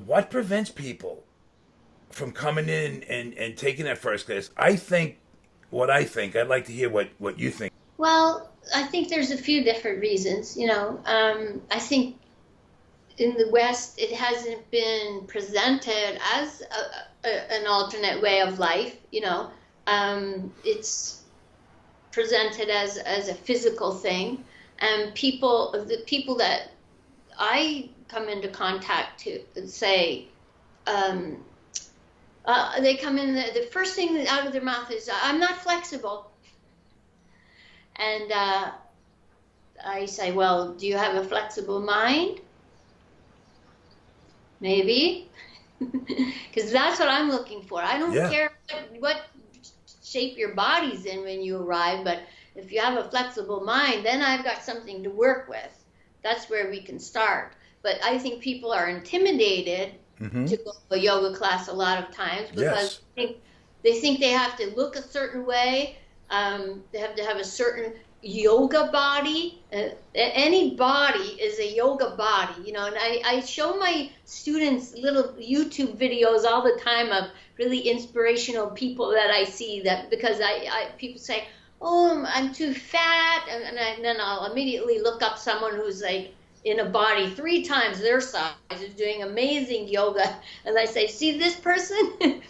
What prevents people from coming in and taking that first class? I think what I think. I'd like to hear what you think. Well, I think there's a few different reasons. I think in the West, it hasn't been presented as an alternate way of life. It's presented as a physical thing, and the people that I come into contact to say, they come in, the first thing out of their mouth is, "I'm not flexible." And I say, "Well, do you have a flexible mind?" Maybe. Because that's what I'm looking for. I don't care what shape your body's in when you arrive, but if you have a flexible mind, then I've got something to work with. That's where we can start. But I think people are intimidated to go to a yoga class a lot of times because they think they have to look a certain way. They have to have a certain yoga body. Any body is a yoga body, and I show my students little YouTube videos all the time of really inspirational people that I see, that because people say, "Oh, I'm too fat," and then I'll immediately look up someone who's like in a body 3 times their size, is doing amazing yoga, and I say, "See this person?"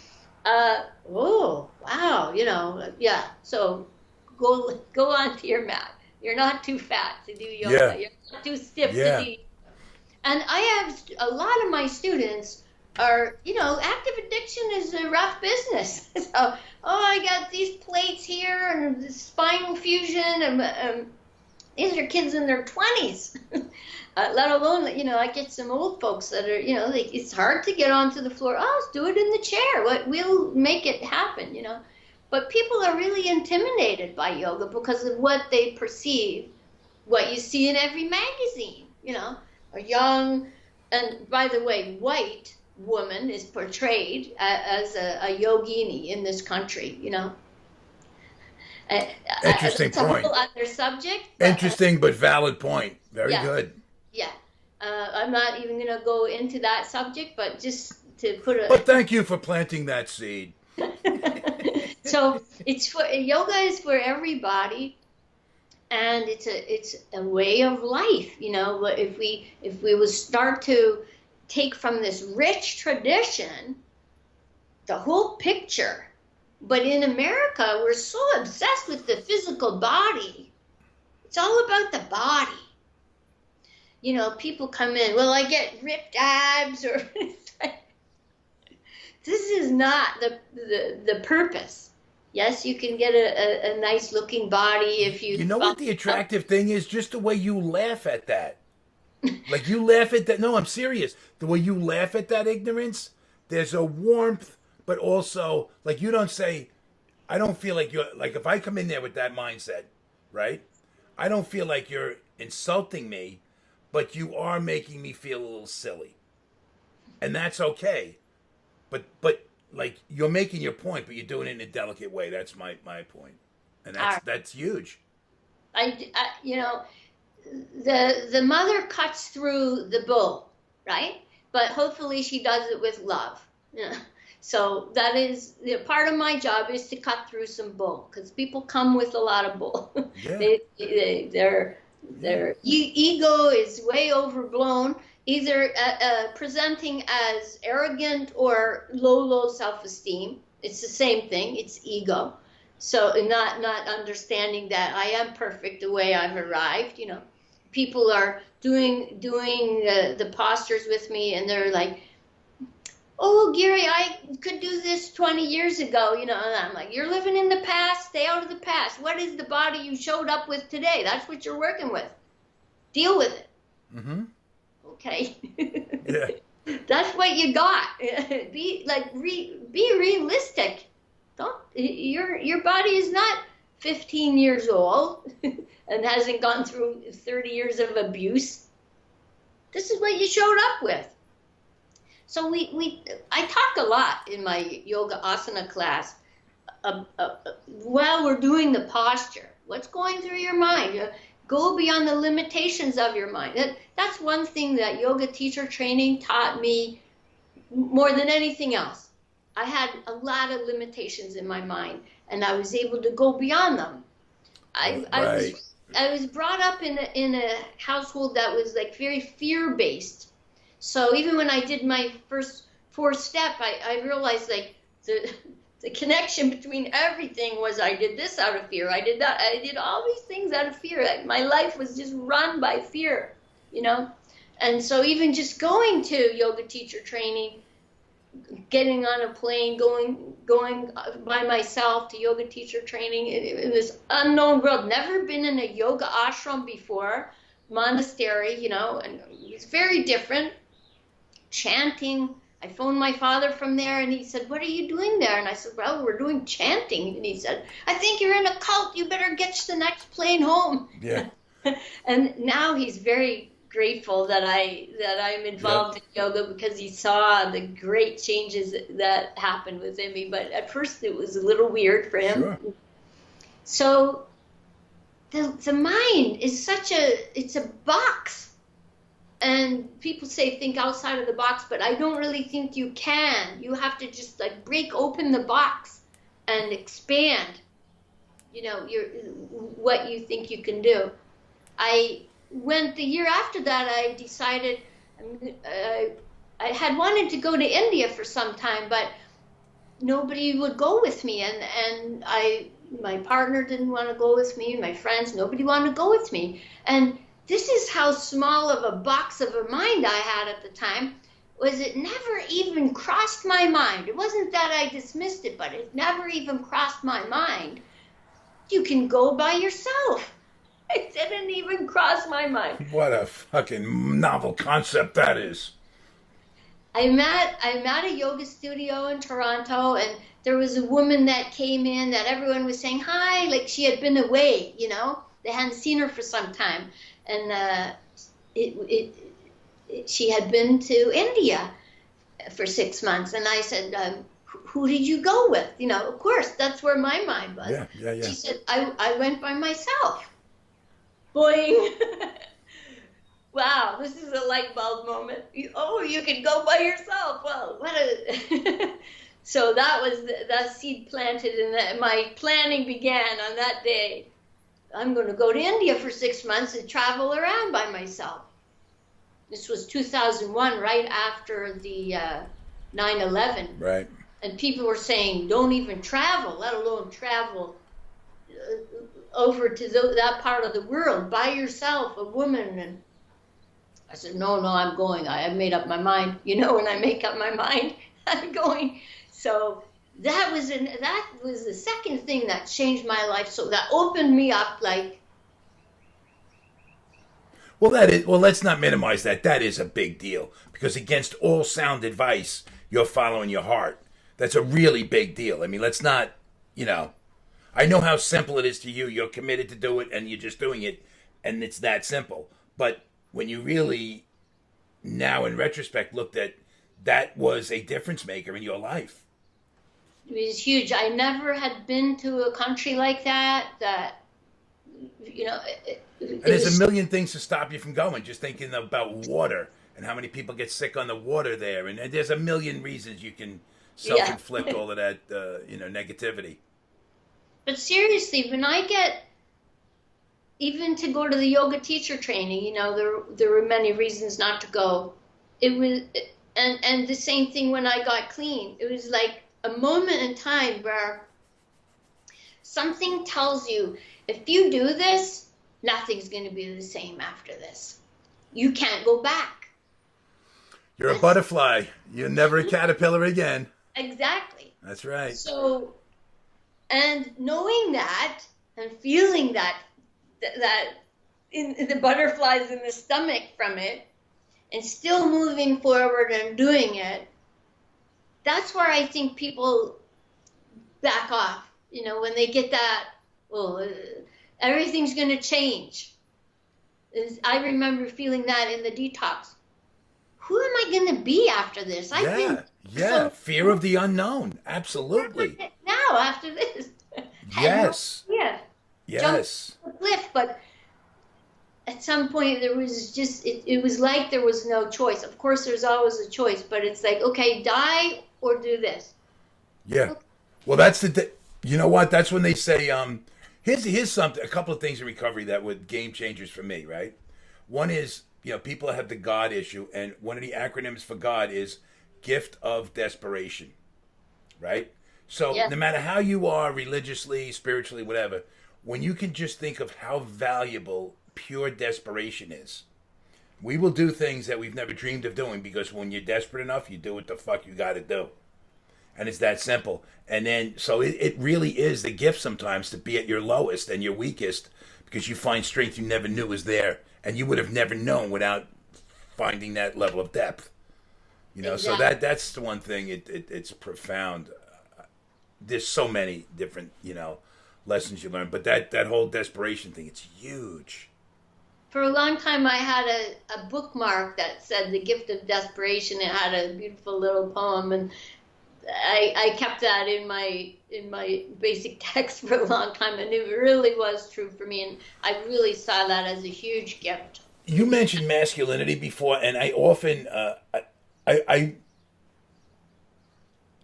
Oh, wow, yeah. So go onto your mat. You're not too fat to do yoga. Yeah. You're not too stiff to do. And I have a lot of my students are, active addiction is a rough business. So, I got these plates here and the spinal fusion, and these are kids in their 20s. Let alone, I get some old folks that are, it's hard to get onto the floor. "Oh, let's do it in the chair. We'll make it happen, But people are really intimidated by yoga because of what they perceive, what you see in every magazine, a young, and by the way, white woman is portrayed as a yogini in this country, Interesting it's point. A whole other subject. Interesting but valid point. Very good. Yeah. I'm not even going to go into that subject, but just to put a... But thank you for planting that seed. So yoga is for everybody, and it's a way of life. If we will start to take from this rich tradition the whole picture, but in America we're so obsessed with the physical body. It's all about the body. People come in, "Well, I get ripped abs," or this is not the purpose. Yes, you can get a nice looking body if you... You know what the attractive thing is? Just the way you laugh at that. Like you laugh at that. No, I'm serious. The way you laugh at that ignorance, there's a warmth, but also, like, you don't say, I don't feel like you're, like, if I come in there with that mindset, right? I don't feel like you're insulting me, but you are making me feel a little silly. And that's okay. But like, you're making your point, but you're doing it in a delicate way. That's my point. And that's huge. The mother cuts through the bull, right? But hopefully she does it with love. So that is part of my job, is to cut through some bull, because people come with a lot of bull. Yeah. Their ego is way overblown, either presenting as arrogant or low self-esteem. It's the same thing. It's ego. So not understanding that I am perfect the way I've arrived. People are doing the postures with me, and they're like, "Oh, Giri, I could do this 20 years ago," and I'm like, "You're living in the past. Stay out of the past. What is the body you showed up with today? That's what you're working with. Deal with it." Mm-hmm. Okay. Yeah. That's what you got. Be be realistic. Don't your body is not 15 years old and hasn't gone through 30 years of abuse. This is what you showed up with. So I talk a lot in my yoga asana class while we're doing the posture. What's going through your mind? Go beyond the limitations of your mind. That's one thing that yoga teacher training taught me more than anything else. I had a lot of limitations in my mind, and I was able to go beyond them. I was brought up in a household that was like very fear-based. So even when I did my first 4-step, I realized like the connection between everything was I did this out of fear. I did that. I did all these things out of fear. My life was just run by fear, you know? And so even just going to yoga teacher training, getting on a plane, going by myself to yoga teacher training in this unknown world, never been in a yoga ashram before, monastery, you know, and it's very different. Chanting. I phoned my father from there and he said, "What are you doing there?" And I said, "Well, we're doing chanting." And he said, "I think you're in a cult. You better get to the next plane home." Yeah. And now he's very grateful that I'm involved in yoga because he saw the great changes that happened within me. But at first it was a little weird for him. Sure. So the mind is it's a box. And people say think outside of the box, but I don't really think you can. You have to just like break open the box and expand, you know, what you think you can do. I went the year after that, I decided I had wanted to go to India for some time, but nobody would go with me. And my partner didn't want to go with me, my friends, nobody wanted to go with me. And this is how small of a box of a mind I had at the time, was it never even crossed my mind. It wasn't that I dismissed it, but it never even crossed my mind. You can go by yourself. It didn't even cross my mind. What a fucking novel concept that is. I'm at a yoga studio in Toronto, and there was a woman that came in that everyone was saying hi, like she had been away, you know. They hadn't seen her for some time. And she had been to India for 6 months. And I said, who did you go with? You know, of course, that's where my mind was. Yeah. She said, I went by myself. Boing. Wow, this is a light bulb moment. You can go by yourself. Well, what a... So that was that seed planted, and my planning began on that day. I'm going to go to India for 6 months and travel around by myself. This was 2001, right after the 9/11. Right. And people were saying, don't even travel, let alone travel over to that part of the world by yourself, a woman. And I said, no, I'm going. I have made up my mind. You know, when I make up my mind, I'm going. So that was the second thing that changed my life. So that opened me up, like. Well, let's not minimize that. That is a big deal, because against all sound advice, you're following your heart. That's a really big deal. I mean, let's not, you know, I know how simple it is to you. You're committed to do it, and you're just doing it, and it's that simple. But when you really, now in retrospect, looked at, that was a difference maker in your life. It was huge. I never had been to a country like that, you know. And there's a million things to stop you from going. Just thinking about water and how many people get sick on the water there. And there's a million reasons you can self-inflict all of that, negativity. But seriously, when I get, even to go to the yoga teacher training, you know, there were many reasons not to go. It was, and the same thing when I got clean. It was like a moment in time where something tells you, if you do this, nothing's going to be the same after this. You can't go back. You're a butterfly. You're never a caterpillar again. Exactly. That's right. So, and knowing that and feeling that in the butterflies in the stomach from it, and still moving forward and doing it, that's where I think people back off, when they get that, everything's going to change. I remember feeling that in the detox. Who am I going to be after this? Fear of the unknown. Absolutely. Now, after this. Yes. Yeah. Yes. Jumped the cliff, but at some point there was just, it was like there was no choice. Of course, there's always a choice, but it's like, okay, die or do this. Yeah. Okay. Well, that's you know what? That's when they say, here's something, a couple of things in recovery that were game changers for me, right? One is, people have the God issue, and one of the acronyms for God is gift of desperation, right? So no matter how you are religiously, spiritually, whatever, when you can just think of how valuable pure desperation is, we will do things that we've never dreamed of doing, because when you're desperate enough, you do what the fuck you got to do. And it's that simple. And then, so it really is the gift sometimes to be at your lowest and your weakest, because you find strength you never knew was there. And you would have never known without finding that level of depth. Exactly. So that's the one thing. It's profound. There's so many different, lessons you learn. But that whole desperation thing, it's huge. For a long time, I had a bookmark that said "The Gift of Desperation." It had a beautiful little poem, and I kept that in my basic text for a long time, and it really was true for me, and I really saw that as a huge gift. You mentioned masculinity before, and I often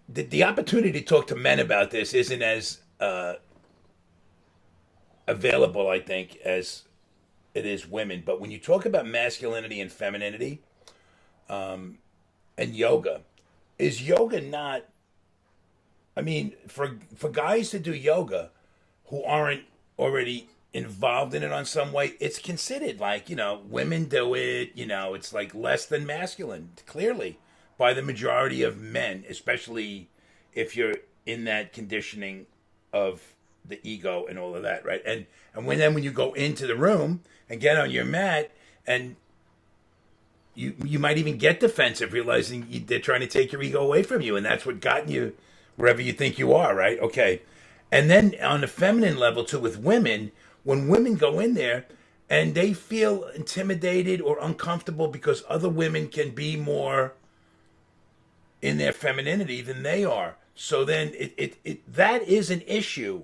the opportunity to talk to men about this isn't as available, I think, as it is women. But when you talk about masculinity and femininity, and yoga, is yoga not? I mean, for guys to do yoga who aren't already involved in it on some way, it's considered like, women do it, it's like less than masculine, clearly, by the majority of men, especially if you're in that conditioning of the ego and all of that, right? And when you go into the room and get on your mat, and you might even get defensive, realizing they're trying to take your ego away from you, and that's what got you wherever you think you are, right? Okay. And then on the feminine level too, with women, when women go in there and they feel intimidated or uncomfortable because other women can be more in their femininity than they are, so then that is an issue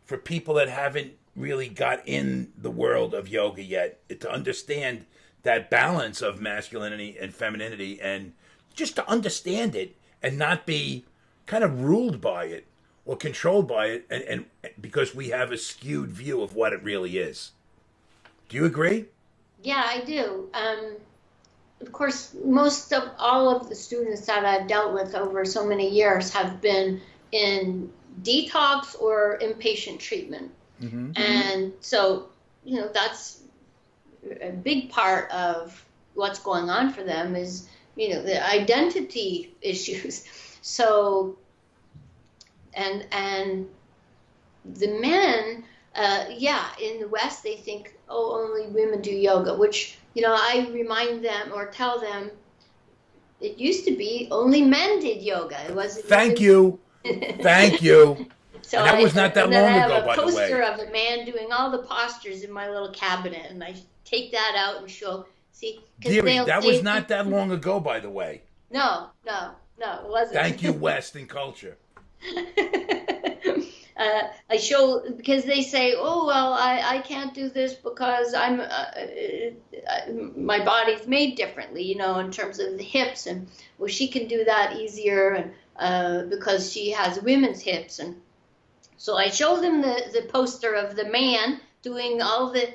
for people that haven't really got in the world of yoga yet, to understand that balance of masculinity and femininity, and just to understand it and not be kind of ruled by it or controlled by it, and because we have a skewed view of what it really is. Do you agree? Yeah, I do. Of course, most of all of the students that I've dealt with over so many years have been in detox or inpatient treatment. Mm-hmm. And so, that's a big part of what's going on for them is, the identity issues. So, and the men, in the West, they think, only women do yoga, which, I remind them or tell them it used to be only men did yoga. It wasn't. Thank you. Thank you. So that was not that long ago, by the way. I have a poster of a man doing all the postures in my little cabinet, and I take that out and show. See, Giri, that was not that long ago, by the way. No, it wasn't. Thank you, Western culture. I show, because they say, I can't do this because my body's made differently, in terms of the hips, and she can do that easier, and because she has women's hips, and so I show them the poster of the man doing all the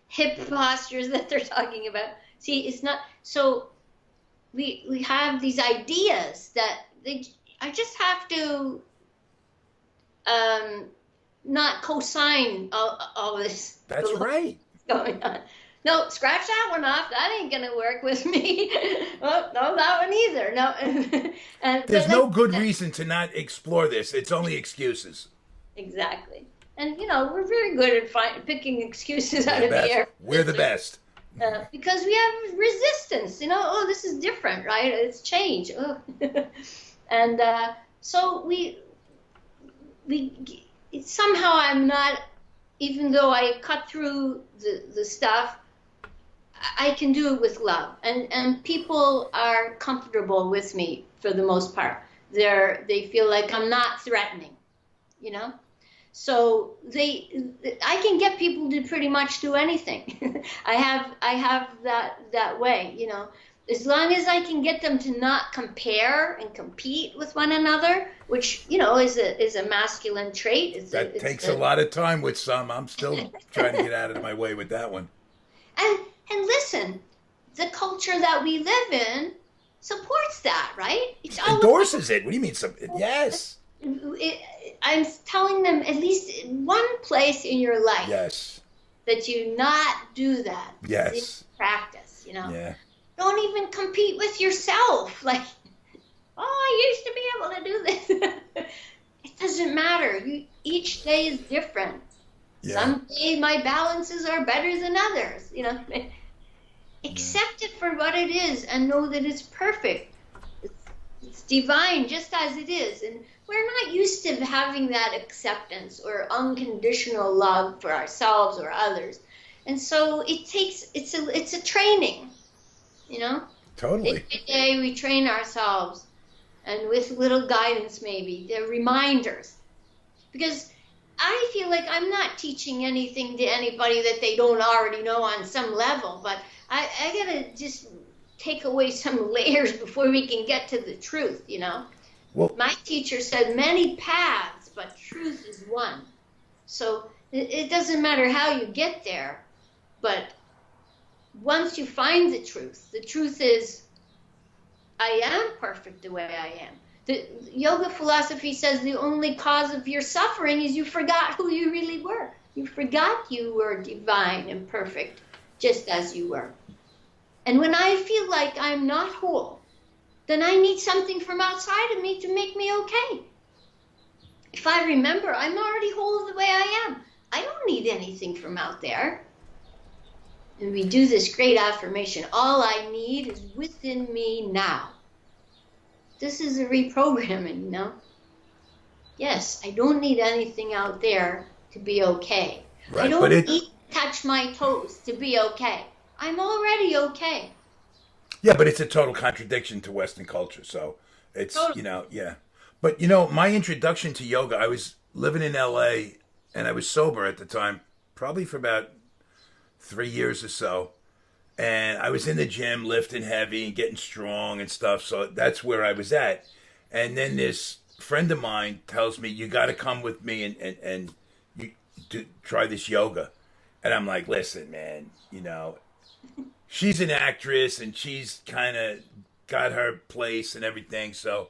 hip postures that they're talking about. See, it's not so. We have these ideas that I just have to not co-sign all this. That's right. Going on. No, scratch that one off. That ain't gonna work with me. Oh, no, that one either. No. And there's no good reason to not explore this. It's only excuses. Exactly. And we're very good at picking excuses out of the air. We're the best. because we have resistance. Oh, this is different, right? It's change. Oh. And so we somehow I'm not, even though I cut through the stuff, I can do it with love, and people are comfortable with me for the most part. They feel like I'm not threatening, So I can get people to pretty much do anything. I have that way, As long as I can get them to not compare and compete with one another, which is a masculine trait. That takes a lot of time with some. I'm still trying to get out of my way with that one. And listen, the culture that we live in supports that, right? It endorses it. What do you mean? Yes. I'm telling them at least one place in your life. Yes. That you not do that. Yes. In practice, Yeah. Don't even compete with yourself. Like, I used to be able to do this. It doesn't matter. Each day is different. Yeah. Some days my balances are better than others. Accept it for what it is and know that it's perfect. It's divine just as it is. And we're not used to having that acceptance or unconditional love for ourselves or others. And so it's a training, Totally. Every day we train ourselves, and with little guidance maybe, they're reminders. Because I feel like I'm not teaching anything to anybody that they don't already know on some level, but I gotta just take away some layers before we can get to the truth, Well, my teacher said many paths, but truth is one. So it doesn't matter how you get there, but once you find the truth is, I am perfect the way I am. The yoga philosophy says the only cause of your suffering is you forgot who you really were. You forgot you were divine and perfect, just as you were. And when I feel like I'm not whole, then I need something from outside of me to make me okay. If I remember, I'm already whole the way I am. I don't need anything from out there. And we do this great affirmation. All I need is within me now. This is a reprogramming, Yes, I don't need anything out there to be okay. Right, I don't need to touch my toes to be okay. I'm already okay. Yeah, but it's a total contradiction to Western culture. So it's, totally. Yeah. But, my introduction to yoga, I was living in LA and I was sober at the time, probably for about 3 years or so. And I was in the gym lifting heavy and getting strong and stuff. So that's where I was at. And then this friend of mine tells me, you got to come with me and you try this yoga. And I'm like, listen, man, she's an actress and she's kind of got her place and everything. So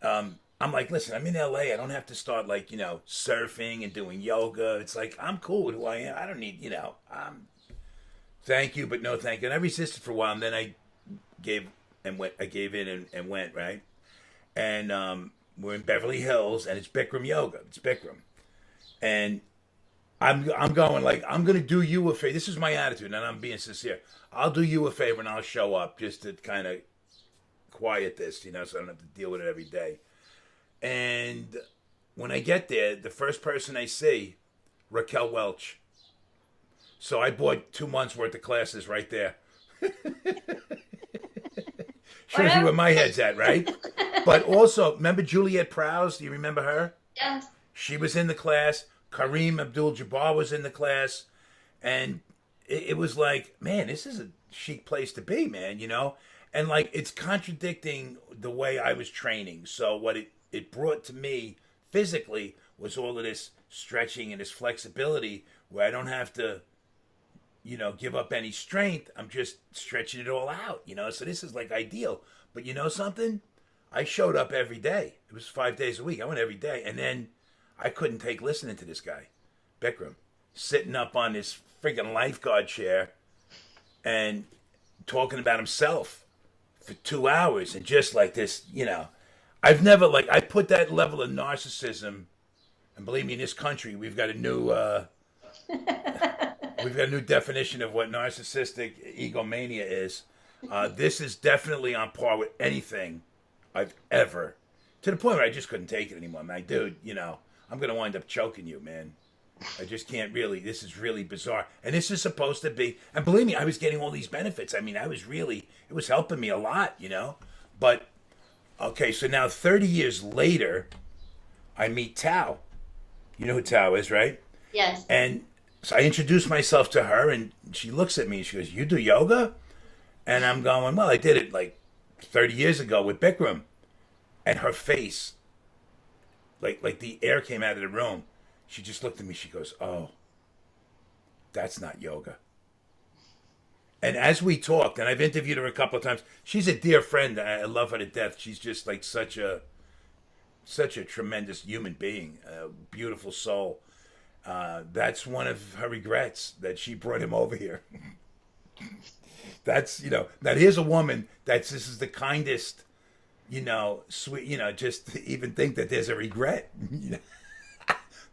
I'm like, listen, I'm in LA. I don't have to start surfing and doing yoga. It's like, I'm cool with who I am. I don't need, thank you, but no thank you. And I resisted for a while, and then I gave in and went, right? And we're in Beverly Hills, and it's Bikram yoga. It's Bikram. And I'm going I'm going to do you a favor. This is my attitude, and I'm being sincere. I'll do you a favor, and I'll show up just to kind of quiet this, so I don't have to deal with it every day. And when I get there, the first person I see, Raquel Welch. So I bought 2 months worth of classes right there. Shows you where my head's at, right? But also, remember Juliet Prowse? Do you remember her? Yes. She was in the class. Kareem Abdul-Jabbar was in the class. And it was like, man, this is a chic place to be, man, And it's contradicting the way I was training. So what it brought to me physically was all of this stretching and this flexibility where I don't have to give up any strength. I'm just stretching it all out, So this is ideal. But something? I showed up every day. It was 5 days a week. I went every day. And then I couldn't take listening to this guy, Bikram, sitting up on this freaking lifeguard chair and talking about himself for 2 hours and just like this, I've never I put that level of narcissism, and believe me, in this country, we've got a new We've got a new definition of what narcissistic egomania is. This is definitely on par with anything I've ever, to the point where I just couldn't take it anymore. I'm like, dude, I'm going to wind up choking you, man. I just can't really. This is really bizarre. And this is supposed to be, and believe me, I was getting all these benefits. I mean, it was helping me a lot, But, okay, so now 30 years later, I meet Tao. You know who Tao is, right? Yes. And so I introduce myself to her, and she looks at me and she goes, "You do yoga?" And I'm going, "Well, I did it like 30 years ago with Bikram." And her face, like the air came out of the room. She just looked at me. She goes, "Oh, that's not yoga." And as we talked, and I've interviewed her a couple of times, she's a dear friend. I love her to death. She's just like such a tremendous human being, a beautiful soul. That's one of her regrets, that she brought him over here. That's, that here's a woman this is the kindest, sweet, just to even think that there's a regret.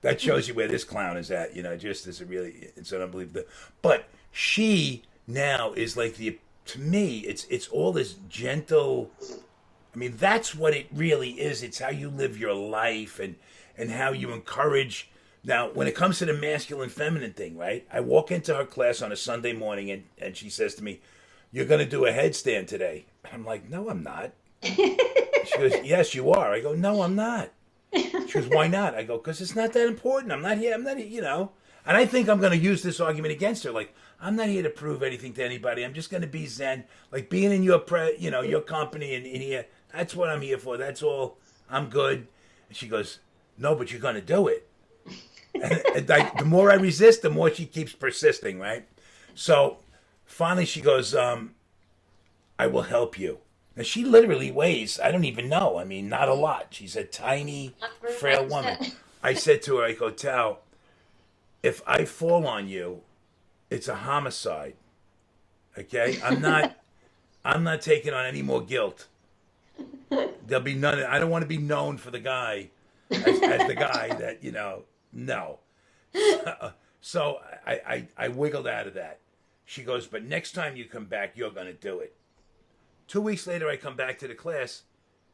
That shows you where this clown is at, just as it's an unbelievable. But she now is like to me, it's all this gentle. I mean, that's what it really is. It's how you live your life and how you encourage. Now, when it comes to the masculine feminine thing, right? I walk into her class on a Sunday morning and she says to me, "You're going to do a headstand today." I'm like, "No, I'm not." She goes, "Yes, you are." I go, "No, I'm not." She goes, "Why not?" I go, "Because it's not that important. I'm not here, And I think I'm going to use this argument against her. Like, I'm not here to prove anything to anybody. I'm just going to be zen. Like, being in your your company and in here, that's what I'm here for. That's all. I'm good. And she goes, "No, but you're going to do it." And the more I resist, the more she keeps persisting, right? So finally she goes, "I will help you." Now she literally weighs, I don't even know. I mean, not a lot. She's a tiny, frail woman. I said to her, I go, "Tao, if I fall on you, it's a homicide. Okay? I'm not taking on any more guilt. There'll be none. I don't want to be known for the guy as the guy that, no." So I wiggled out of that. She goes, "But next time you come back, you're going to do it." 2 weeks later, I come back to the class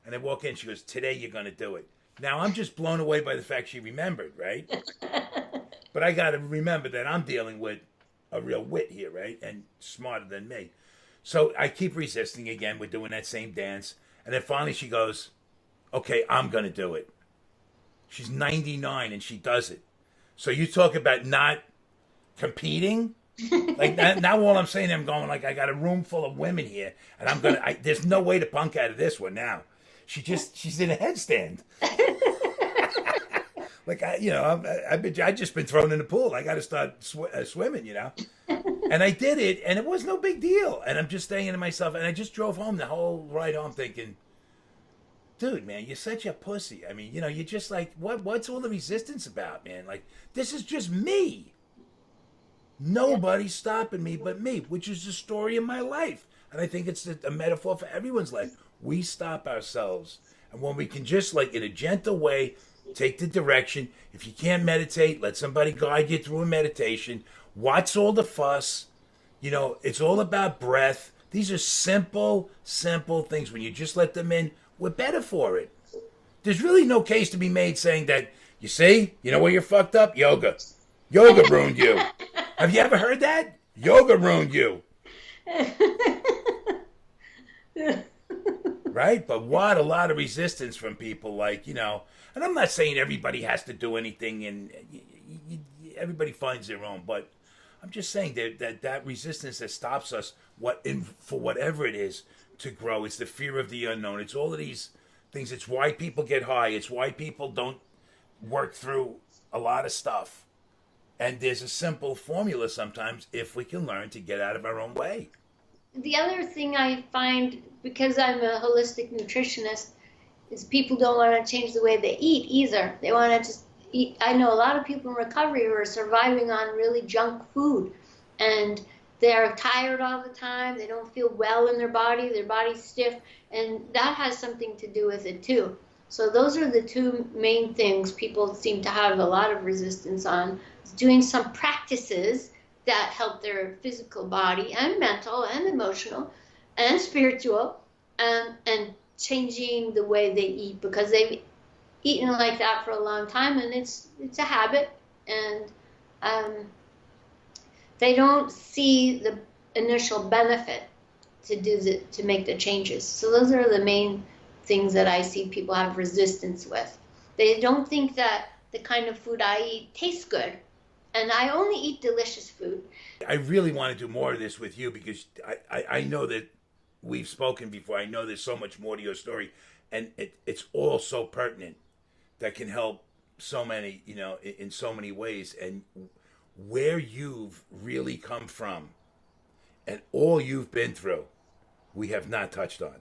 and I walk in. She goes, "Today you're going to do it." Now I'm just blown away by the fact she remembered, right? But I got to remember that I'm dealing with a real wit here, right? And smarter than me. So I keep resisting again. We're doing that same dance. And then finally she goes, "Okay, I'm going to do it." She's 99 and she does it. So you talk about not competing. Like now all I'm saying, I'm going like, I got a room full of women here and there's no way to punk out of this one now. She's in a headstand. Like I just been thrown in the pool. I got to start swimming, And I did it, and it was no big deal. And I'm just thinking to myself, and I just drove home the whole ride home thinking, dude, man, you're such a pussy. I mean, you're just like, what's all the resistance about, man? Like, this is just me. Nobody's stopping me but me, which is the story of my life. And I think it's a metaphor for everyone's life. We stop ourselves. And when we can just, like, in a gentle way, take the direction. If you can't meditate, let somebody guide you through a meditation. What's all the fuss? It's all about breath. These are simple things. When you just let them in, we're better for it. There's really no case to be made saying that, you see, where you're fucked up? Yoga. Yoga ruined you. Have you ever heard that? Yoga ruined you. Right? But what a lot of resistance from people, like, and I'm not saying everybody has to do anything and everybody finds their own, but I'm just saying that resistance that stops us for whatever it is to grow. It's the fear of the unknown. It's all of these things. It's why people get high. It's why people don't work through a lot of stuff. And there's a simple formula sometimes if we can learn to get out of our own way. The other thing I find, because I'm a holistic nutritionist, is people don't want to change the way they eat either. They want to just eat. I know a lot of people in recovery who are surviving on really junk food. And they're tired all the time. They don't feel well in their body's stiff. And that has something to do with it too. So those are the two main things people seem to have a lot of resistance on. Doing some practices that help their physical body and mental and emotional and spiritual, and changing the way they eat, because they've eaten like that for a long time, and it's a habit, and they don't see the initial benefit to make the changes. So those are the main things that I see people have resistance with. They don't think that the kind of food I eat tastes good, and I only eat delicious food. I really want to do more of this with you, because I know that we've spoken before. I know there's so much more to your story, and it's all so pertinent, that can help so many, in so many ways. And where you've really come from and all you've been through, we have not touched on.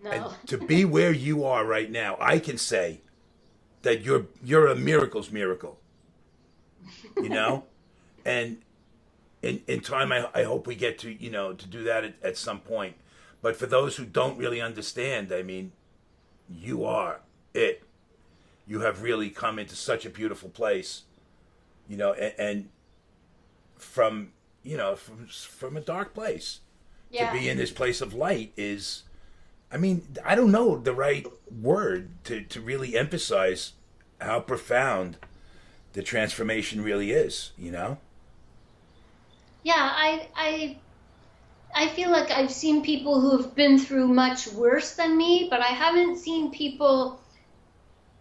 No. And to be where you are right now, I can say that you're a miracle's miracle. And in time, I hope we get to to do that at some point. But for those who don't really understand, I mean, you are it. You have really come into such a beautiful place, and from a dark place, yeah, to be in this place of light is, I mean, I don't know the right word to really emphasize how profound the transformation really is, Yeah, I feel like I've seen people who have been through much worse than me, but I haven't seen people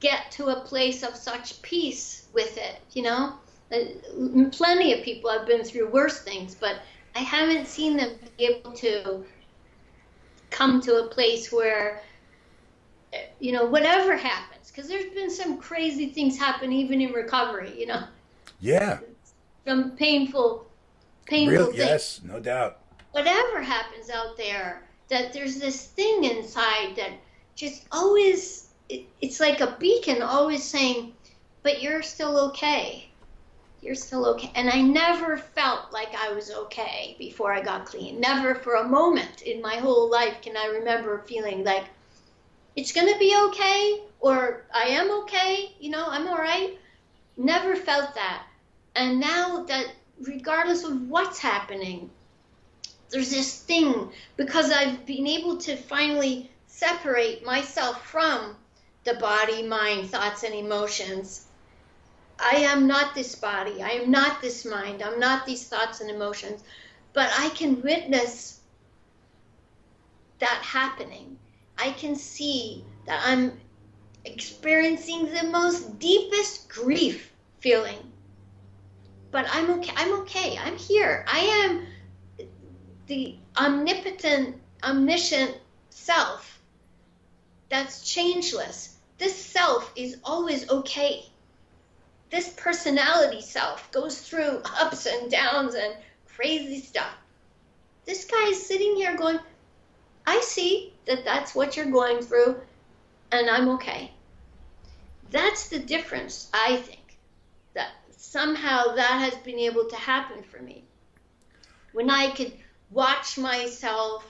get to a place of such peace with it, Plenty of people have been through worse things, but I haven't seen them be able to come to a place where, whatever happens, because there's been some crazy things happen even in recovery, Yeah. From painful Real, things. yes, no doubt. Whatever happens out there, that there's this thing inside that just always, it's like a beacon always saying, but you're still okay. You're still okay. And I never felt like I was okay before I got clean. Never for a moment in my whole life can I remember feeling like it's going to be okay, or I am okay, I'm all right. Never felt that. And now that regardless of what's happening, there's this thing, because I've been able to finally separate myself from the body, mind, thoughts, and emotions. I am not this body. I am not this mind. I'm not these thoughts and emotions. But I can witness that happening. I can see that I'm experiencing the most deepest grief feeling. But I'm okay. I'm okay. I'm here. I am the omnipotent, omniscient self that's changeless. This self is always okay. This personality self goes through ups and downs and crazy stuff. This guy is sitting here going, I see that that's what you're going through, and I'm okay. That's the difference, I think, that somehow that has been able to happen for me. When I could watch myself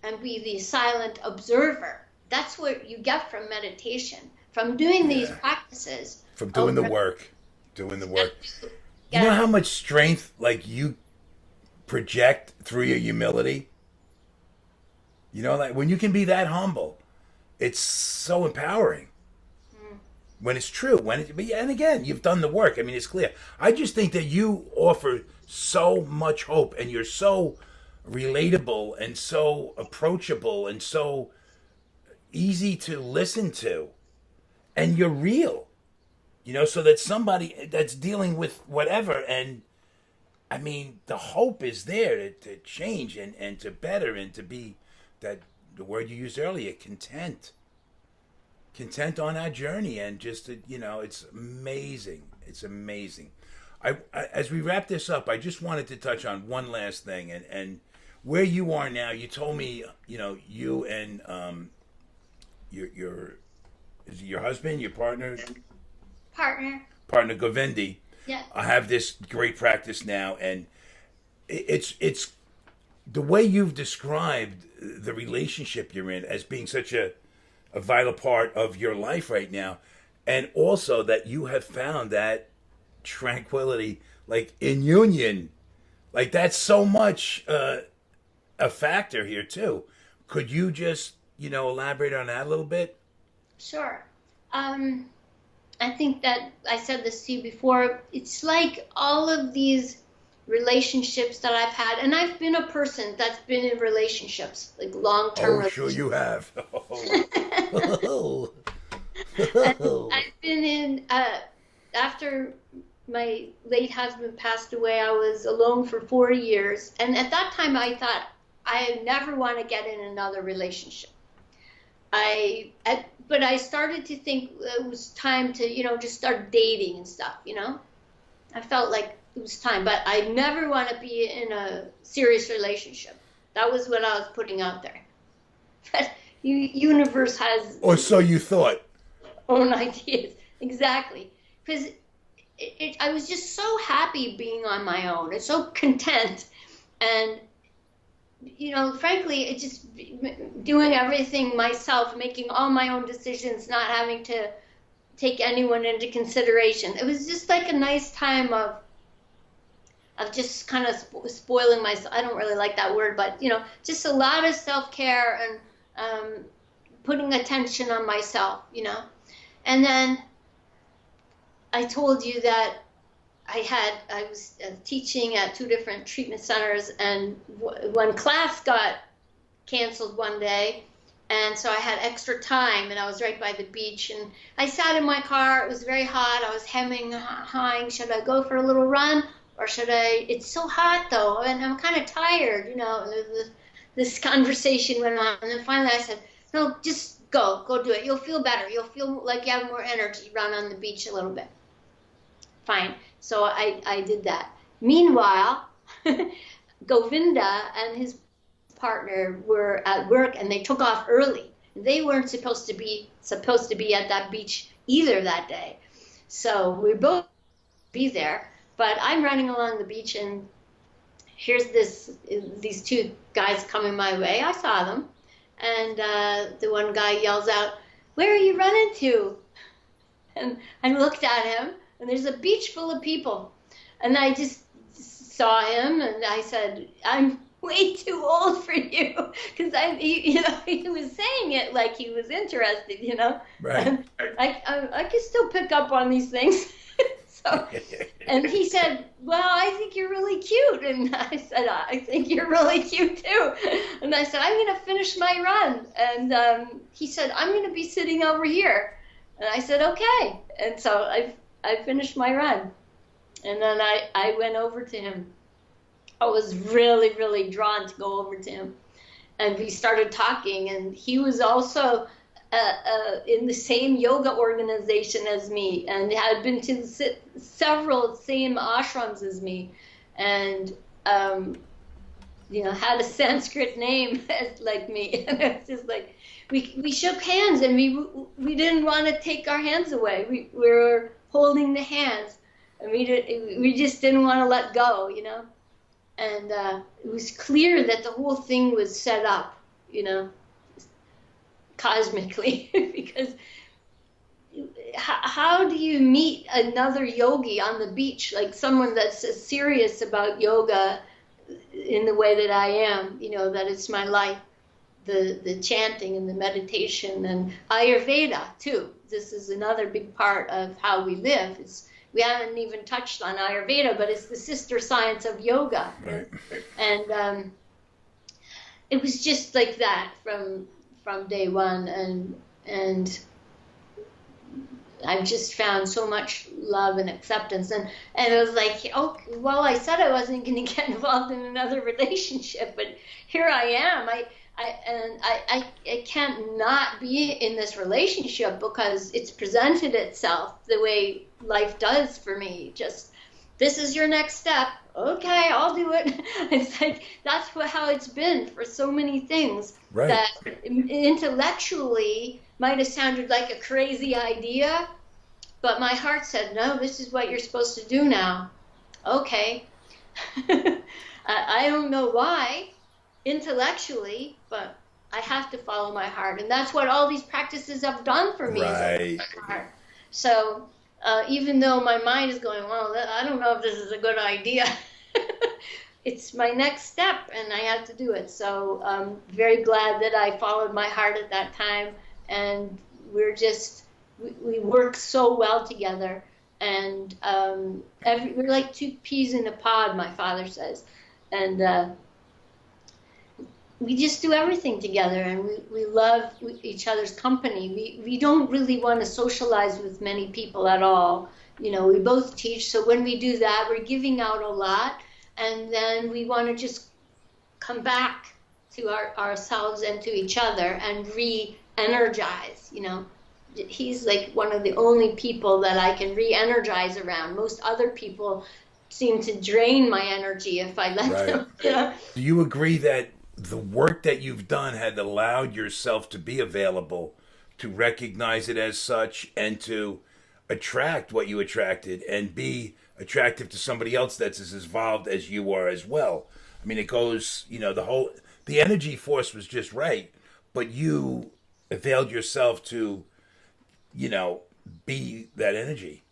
and be the silent observer, that's what you get from meditation, from doing these practices. From doing the work. You know how much strength, like, you project through your humility? Like, when you can be that humble, it's so empowering. When it's true. And again, you've done the work. I mean, it's clear. I just think that you offer so much hope, and you're so relatable and so approachable and so easy to listen to. And you're real. So that somebody that's dealing with whatever, and I mean, the hope is there to change and to better and to be that, the word you used earlier, content on our journey, and just, it's amazing. It's amazing. I as we wrap this up, I just wanted to touch on one last thing, and where you are now. You told me, you and your is it your husband, your partner Govindy. Yeah. I have this great practice now, and it's the way you've described the relationship you're in as being such a vital part of your life right now, and also that you have found that tranquility, like in union Like that's so much a factor here too. Could you just, elaborate on that a little bit? Sure. I think that I said this to you before. It's like all of these relationships that I've had, and I've been a person that's been in relationships, like long-term Oh, sure relationships. you have. Oh. Oh. I've been in, after my late husband passed away, I was alone for 4 years. And at that time, I thought, I never want to get in another relationship. But I started to think it was time to, just start dating and stuff, I felt like it was time, but I never want to be in a serious relationship. That was what I was putting out there. But universe has Or so you thought. own ideas. Exactly. Because I was just so happy being on my own and so content. And, frankly, it just doing everything myself, making all my own decisions, not having to take anyone into consideration. It was just like a nice time of just kind of spoiling myself. I don't really like that word, but, just a lot of self-care and putting attention on myself. And then I told you that I was teaching at 2 different treatment centers, and one class got canceled one day, and so I had extra time, and I was right by the beach, and I sat in my car. It was very hot. I was hemming, hawing. Should I go for a little run, or should I? It's so hot though, and I'm kind of tired. This conversation went on, and then finally I said, no, just go do it. You'll feel better. You'll feel like you have more energy. Run on the beach a little bit. Fine. So I did that. Meanwhile, Govinda and his partner were at work, and they took off early. They weren't supposed to be at that beach either that day. So we both be there. But I'm running along the beach, and here's these 2 guys coming my way. I saw them. And the one guy yells out, "Where are you running to?" And I looked at him, and there's a beach full of people. And I just saw him, and I said, "I'm way too old for you." Because he was saying it like he was interested, Right. And I can still pick up on these things. So, and he said, "Well, I think you're really cute." And I said, "I think you're really cute too." And I said, "I'm going to finish my run." And he said, "I'm going to be sitting over here." And I said, "Okay." And so I finished my run. And then I went over to him. I was really, really drawn to go over to him. And we started talking, and he was also in the same yoga organization as me, and had been to several same ashrams as me, and had a Sanskrit name like me. And it's just like we shook hands, and we didn't want to take our hands away. We were holding the hands, and we just didn't want to let go, And it was clear that the whole thing was set up, cosmically, because how do you meet another yogi on the beach, like someone that's as serious about yoga in the way that I am, that it's my life, the chanting and the meditation and Ayurveda too. This is another big part of how we live. We haven't even touched on Ayurveda, but it's the sister science of yoga. Right. And it was just like that from day one, and I've just found so much love and acceptance, and it was like, oh, well, I said I wasn't going to get involved in another relationship, but here I am. I can't not be in this relationship because it's presented itself the way life does for me. Just, this is your next step. Okay, I'll do it. It's like, that's how it's been for so many things. Right. That intellectually might have sounded like a crazy idea, but my heart said, no, this is what you're supposed to do now. Okay. I don't know why, intellectually, but I have to follow my heart. And that's what all these practices have done for me. Right. So even though my mind is going, well, I don't know if this is a good idea, it's my next step, and I had to do it. So I'm very glad that I followed my heart at that time, and we work so well together, and we're like two peas in a pod, my father says, and we just do everything together, and we love each other's company. We don't really want to socialize with many people at all. We both teach, so when we do that, we're giving out a lot, and then we want to just come back to ourselves and to each other and re-energize. He's like one of the only people that I can re-energize around. Most other people seem to drain my energy if I let them. Do you agree that the work that you've done had allowed yourself to be available, to recognize it as such, and to attract what you attracted and be attractive to somebody else that's as involved as you are as well? I mean, it goes, the energy force was just right, but you availed yourself to, be that energy.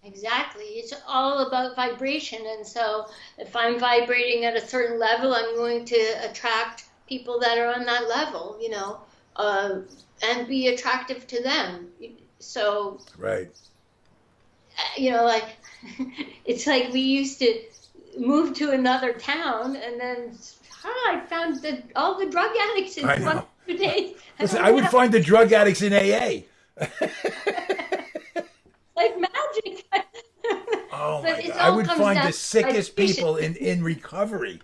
Exactly. It's all about vibration. And so if I'm vibrating at a certain level, I'm going to attract people that are on that level, and be attractive to them. So, right. Like, it's like we used to move to another town, and then I found all the drug addicts in 2 days. Listen, I would find the drug addicts in AA. Like magic. Oh my God. I would find the sickest people in recovery,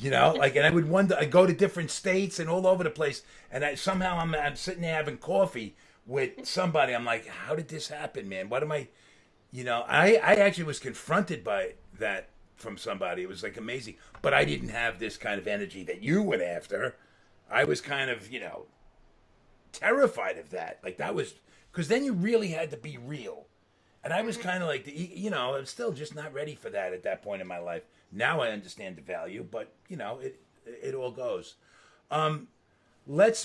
and I would wonder, I go to different states and all over the place, and somehow I'm sitting there having coffee with somebody. I'm like, how did this happen, man? What am I, I actually was confronted by that from somebody. It was like amazing, but I didn't have this kind of energy that you went after. I was kind of, terrified of that. Like that was, because then you really had to be real. And I was kind of like, I'm still just not ready for that at that point in my life. Now I understand the value, but it all goes.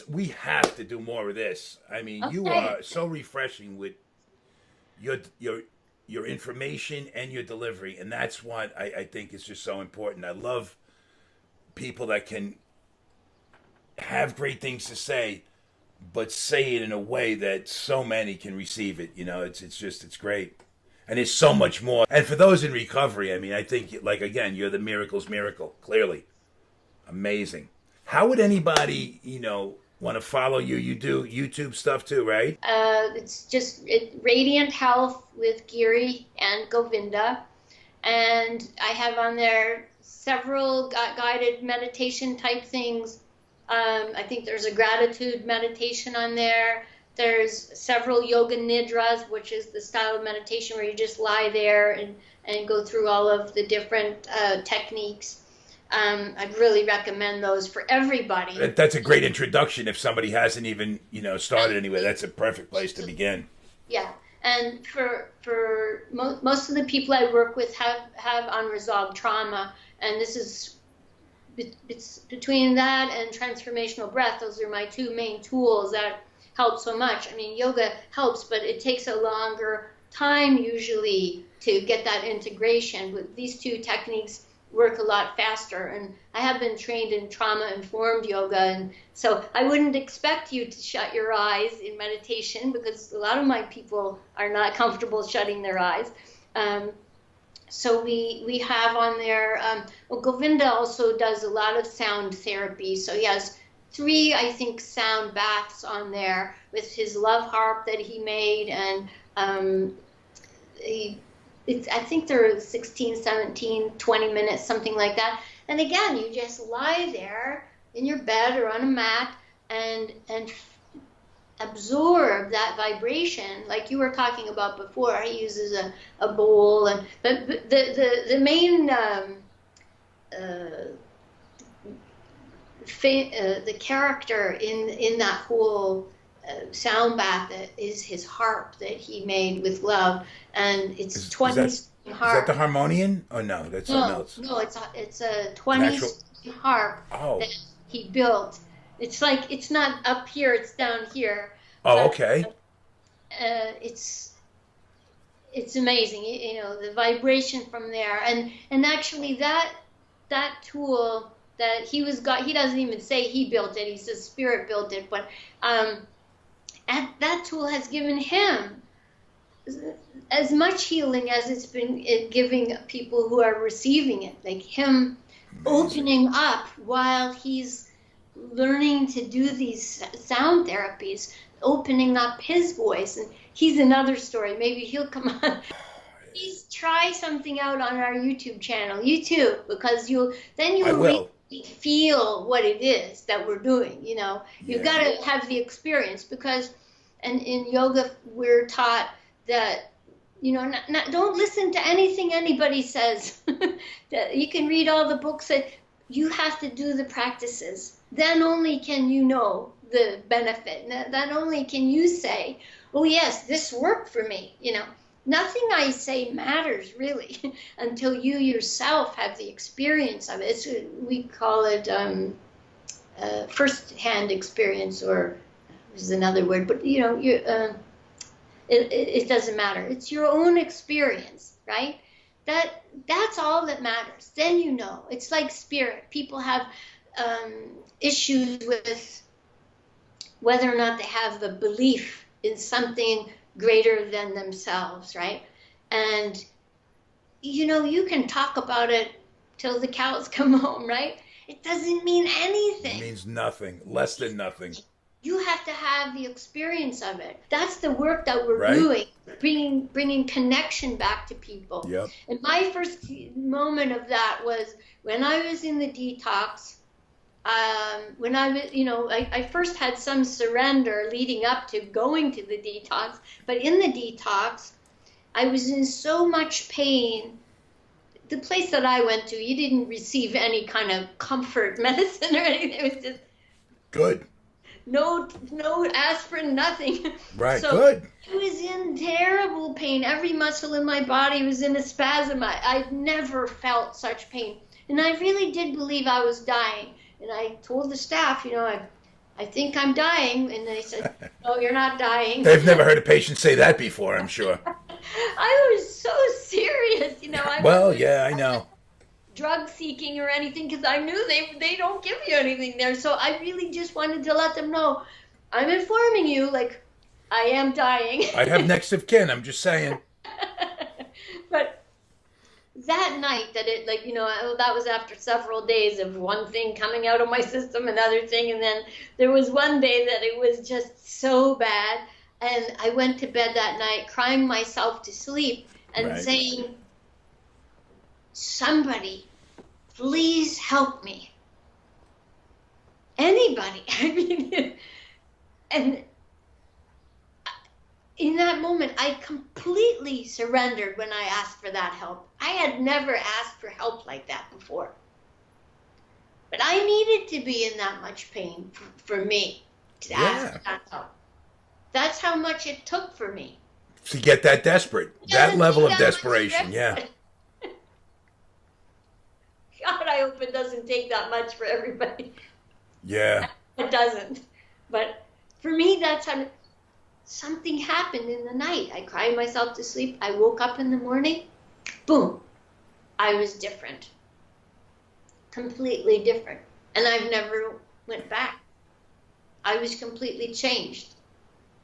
We have to do more of this. I mean, okay. You are so refreshing with your information and your delivery, and that's what I think is just so important. I love people that can have great things to say, but say it in a way that so many can receive it. It's great. And there's so much more. And for those in recovery, I mean, I think, like, again, you're the miracle's miracle, clearly. Amazing. How would anybody, want to follow you? You do YouTube stuff too, right? It's just Radiant Health with Giri and Govinda. And I have on there several guided meditation type things. I think there's a gratitude meditation on there. There's several yoga nidras, which is the style of meditation where you just lie there and go through all of the different techniques. I'd really recommend those for everybody. That's a great introduction if somebody hasn't even, started anyway. That's a perfect place to begin. Yeah. And for most of the people I work with have unresolved trauma, and it's between that and transformational breath. Those are my two main tools that help so much. I mean, yoga helps, but it takes a longer time usually to get that integration. But these two techniques work a lot faster. And I have been trained in trauma-informed yoga, and so I wouldn't expect you to shut your eyes in meditation because a lot of my people are not comfortable shutting their eyes. So we have on there, Govinda also does a lot of sound therapy. So he has 3, I think, sound baths on there with his love harp that he made. And I think they're 16, 17, 20 minutes, something like that. And again, you just lie there in your bed or on a mat and absorb that vibration, like you were talking about before. He uses a bowl, but the main the character in that whole sound bath is his harp that he made with love, and it's 20 harp. Is that the harmonium? Oh no, that's something else. No, it's a 20 harp that he built. It's like, it's not up here, it's down here. Oh, okay. It's amazing, the vibration from there. And actually that that tool that he doesn't even say he built it. He says spirit built it, but and that tool has given him as much healing as it's been giving people who are receiving it, like him opening up while he's learning to do these sound therapies, opening up his voice. And he's another story. Maybe he'll come on. Please try something out on our YouTube channel. You too, because you'll really feel what it is that we're doing. You know, you've got to have the experience, because, and in yoga we're taught that, you know, don't listen to anything anybody says. That you can read all the books, that you have to do the practices. Then only can you know the benefit. Then only can you say, oh yes, this worked for me. You know, nothing I say matters really until you yourself have the experience of it. We call it first-hand experience, or is another word, but you know, it doesn't matter. It's your own experience, right? That's all that matters. Then you know. It's like spirit. People have issues with whether or not they have a belief in something greater than themselves, right? And you know, you can talk about it till the cows come home, right? It doesn't mean anything. It means nothing, less than nothing. You have to have the experience of it. That's the work that we're doing, bringing connection back to people. Yep. And my first moment of that was when I was in the detox. When I was, you know, I first had some surrender leading up to going to the detox, but in the detox, I was in so much pain. The place that I went to, you didn't receive any kind of comfort medicine or anything. It was just good. No aspirin, nothing. Right, so good. I was in terrible pain. Every muscle in my body was in a spasm. I'd never felt such pain. And I really did believe I was dying. And I told the staff, you know, I think I'm dying. And they said, no, you're not dying. They've never heard a patient say that before, I'm sure. I was so serious, you know. I know. Drug seeking or anything, because I knew they don't give you anything there. So I really just wanted to let them know, I'm informing you, like, I am dying. I have next of kin, I'm just saying. But that night that it, like, you know, that was after several days of one thing coming out of my system, another thing, and then there was one day that it was just so bad, and I went to bed that night crying myself to sleep and saying, somebody, please help me. Anybody. I mean, and in that moment, I completely surrendered when I asked for that help. I had never asked for help like that before. But I needed to be in that much pain for me to ask for that help. That's how much it took for me. To get that desperate. That level of desperation, yeah. God, I hope it doesn't take that much for everybody. Yeah. It doesn't. But for me, that's how something happened in the night. I cried myself to sleep. I woke up in the morning. Boom. I was different. Completely different. And I've never went back. I was completely changed.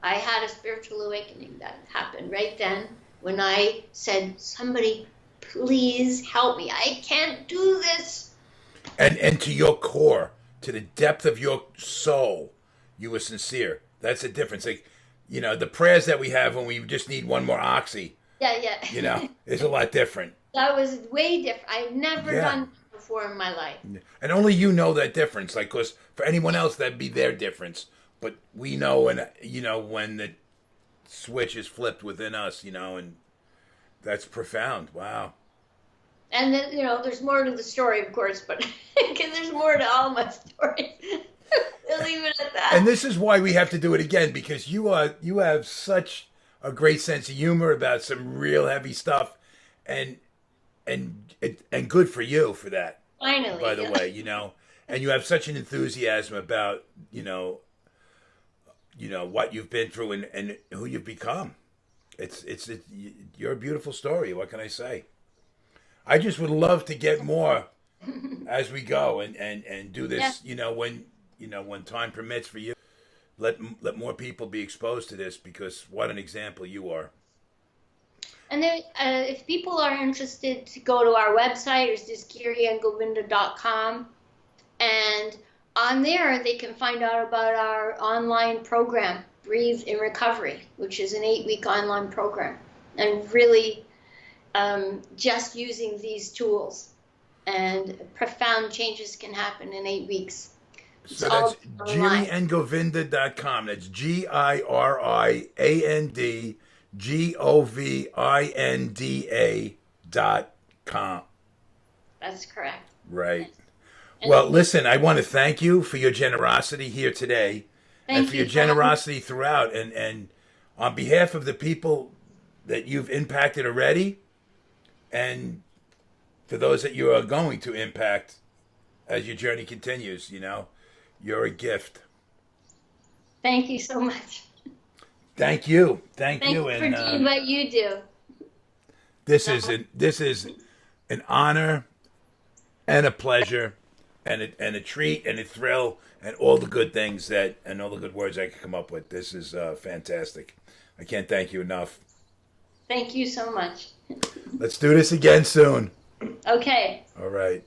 I had a spiritual awakening that happened right then when I said, somebody, please help me. I can't do this. And to your core, to the depth of your soul, you were sincere. That's the difference. Like, you know, the prayers that we have when we just need one more oxy. Yeah. You know, is a lot different. That was way different. I'd never done that before in my life. And only you know that difference. Like, because for anyone else, that'd be their difference. But we know, and you know, when the switch is flipped within us, you know, and that's profound. Wow. And then, you know, there's more to the story, of course, but because there's more to all my stories. We'll leave it at that. And this is why we have to do it again, because you have such a great sense of humor about some real heavy stuff, and good for you for that. Finally, by the way, you know, and you have such an enthusiasm about, you know what you've been through and who you've become. You're a beautiful story. What can I say? I just would love to get more as we go and do this, when time permits for you. Let more people be exposed to this, because what an example you are. And then, if people are interested to go to our website, it's just giriandgovinda.com. And on there, they can find out about our online program, Breathe in Recovery, which is an 8-week online program. And really just using these tools. And profound changes can happen in 8 weeks. So that's giriandgovinda.com. That's GIRIANDGOVINDA.com. That's correct. Right. Well, listen, I want to thank you for your generosity here today, and for your generosity throughout. And on behalf of the people that you've impacted already, and for those that you are going to impact as your journey continues, you're a gift. Thank you so much. Thank you. Thank you for doing what you do. This is an honor and a pleasure and a treat and a thrill and all the good things and all the good words I could come up with. This is fantastic. I can't thank you enough. Thank you so much. Let's do this again soon. Okay. All right.